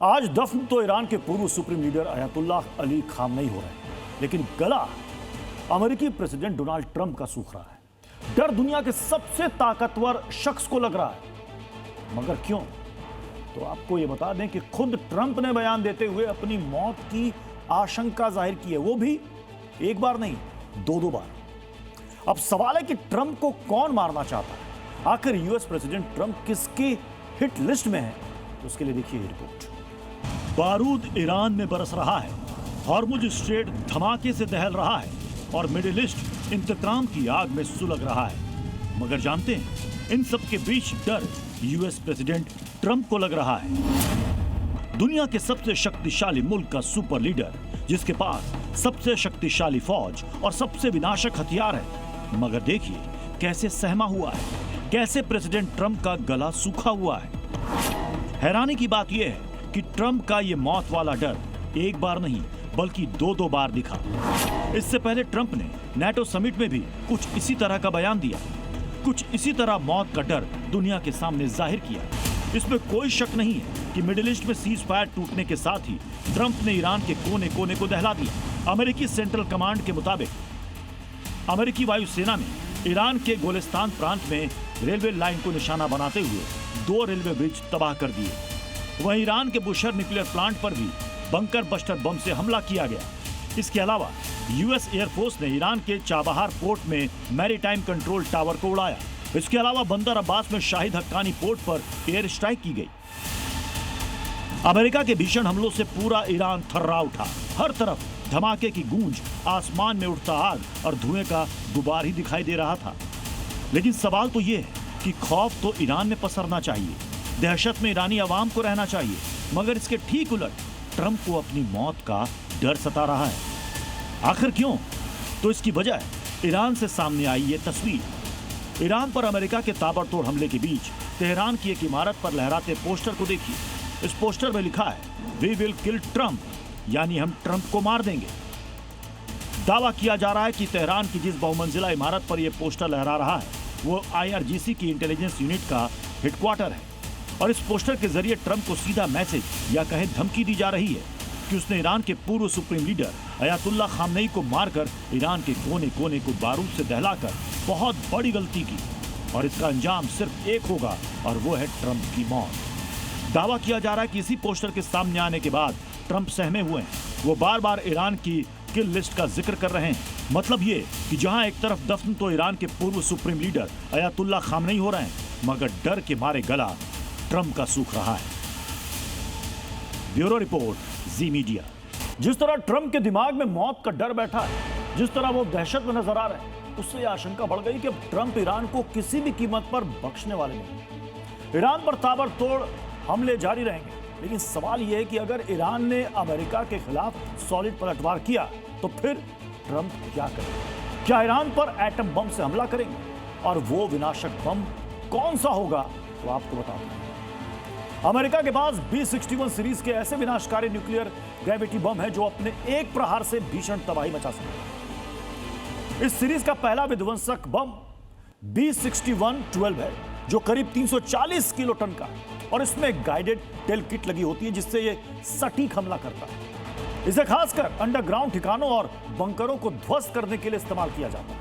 आज दफन तो ईरान के पूर्व supreme leader Ayatollah Ali Khamenei हो रहे हैं, लेकिन गला अमेरिकी प्रेसिडेंट डोनाल्ड ट्रंप का सूख रहा है। डर दुनिया के सबसे ताकतवर शख्स को लग रहा है, मगर क्यों? तो आपको यह बता दें कि खुद ट्रंप ने बयान देते हुए अपनी मौत की आशंका जाहिर की है, वो भी एक बार नहीं, दो बार। अब सवाल है कि ट्रंप को कौन मारना चाहता है? आखिर यूएस प्रेसिडेंट ट्रंप किसकी हिट लिस्ट में है? उसके लिए देखिए रिपोर्ट। बारूद ईरान में बरस रहा है, हॉर्मुज स्ट्रेट धमाके से दहल रहा है और मिडिल ईस्ट इंतकाम की आग में सुलग रहा है। मगर जानते हैं, इन सब के बीच डर यूएस प्रेसिडेंट ट्रंप को लग रहा है। दुनिया के सबसे शक्तिशाली मुल्क का सुपर लीडर, जिसके पास सबसे शक्तिशाली फौज और सबसे विनाशक हथियार है, मगर देखिए कैसे सहमा हुआ है, कैसे प्रेसिडेंट ट्रंप का गला सूखा हुआ है। हैरानी की बात यह है कि ट्रंप का यह मौत वाला डर एक बार नहीं बल्कि दो बार दिखा। इससे पहले ट्रंप ने नेटो समिट में भी कुछ इसी तरह का बयान दिया, कुछ इसी तरह मौत का डर दुनिया के सामने जाहिर किया। इसमें कोई शक नहीं है कि मिडिल ईस्ट में सीज फायर टूटने के साथ ही ट्रंप ने ईरान के कोने कोने को दहला दिया। अमेरिकी सेंट्रल कमांड के मुताबिक अमेरिकी वायुसेना ने ईरान के गोलिस्तान प्रांत में रेलवे लाइन को निशाना बनाते हुए 2 रेलवे ब्रिज तबाह कर दिए। वहीं ईरान के बुशर न्यूक्लियर प्लांट पर भी बंकर बस्टर बम से हमला किया गया। इसके अलावा यूएस एयरफोर्स ने ईरान के चाबहार पोर्ट में मैरीटाइम कंट्रोल टावर को उड़ाया। इसके अलावा बंदर अब्बास में शाहिद हक्कानी पोर्ट पर एयर स्ट्राइक की गई। अमेरिका के भीषण हमलों से पूरा ईरान थर्रा उठा। हर तरफ धमाके की गूंज, आसमान में उठता आग और धुएं का गुबार ही दिखाई दे रहा था। लेकिन सवाल तो यह है कि खौफ तो ईरान में पसरना चाहिए, दहशत में ईरानी अवाम को रहना चाहिए, मगर इसके ठीक उलट ट्रंप को अपनी मौत का डर सता रहा है। आखिर क्यों? तो इसकी वजह ईरान से सामने आई ये तस्वीर। ईरान पर अमेरिका के ताबड़तोड़ हमले के बीच तेहरान की एक इमारत पर लहराते पोस्टर को देखिए। इस पोस्टर में लिखा है, वी विल किल ट्रंप, यानी हम ट्रंप को मार देंगे। दावा किया जा रहा है कि तेहरान की जिस बहुमंजिला इमारत पर यह पोस्टर लहरा रहा है वो IRGC की इंटेलिजेंस यूनिट का हेडक्वार्टर है और इस पोस्टर के जरिए ट्रंप को सीधा मैसेज या कहे धमकी दी जा रही है कि उसने ईरान के पूर्व सुप्रीम लीडर अयातुल्लाह खामनेई को मारकर ईरान के कोने कोने को बारूद से दहलाकर बहुत बड़ी गलती की और इसका अंजाम सिर्फ एक होगा और वो है ट्रंप की मौत। दावा किया जा रहा है कि इसी पोस्टर के सामने आने के बाद ट्रंप सहमे हुए हैं। वो बार बार ईरान की किल लिस्ट का जिक्र कर रहे हैं। मतलब ये कि जहां एक तरफ दफन तो ईरान के पूर्व सुप्रीम लीडर अयातुल्लाह खामनेई हो रहे हैं, मगर डर के मारे गला ट्रंप का सूख रहा है। ब्यूरो रिपोर्ट, जी मीडिया। जिस तरह ट्रंप के दिमाग में मौत का डर बैठा है, जिस तरह वो दहशत में नजर आ रहे हैं, उससे यह आशंका बढ़ गई कि अब ट्रंप ईरान को किसी भी कीमत पर बख्शने वाले नहीं। ईरान पर ताबड़तोड़ हमले जारी रहेंगे, लेकिन सवाल यह है कि अगर ईरान ने अमेरिका के खिलाफ सॉलिड पलटवार किया तो फिर ट्रंप क्या करेंगे? क्या ईरान पर एटम बम से हमला करेंगे? और वो विनाशक बम कौन सा होगा? तो आपको बताते हैं। अमेरिका के पास B-61 सीरीज के ऐसे विनाशकारी न्यूक्लियर ग्रेविटी बम है जो अपने एक प्रहार से भीषण तबाही मचा सकते हैं। इस सीरीज का पहला विध्वंसक बम B-61-12 है जो करीब 340 किलो टन का और इसमें गाइडेड टेल किट लगी होती है जिससे यह सटीक हमला करता है। इसे खासकर अंडरग्राउंड ठिकानों और बंकरों को ध्वस्त करने के लिए इस्तेमाल किया जाता है।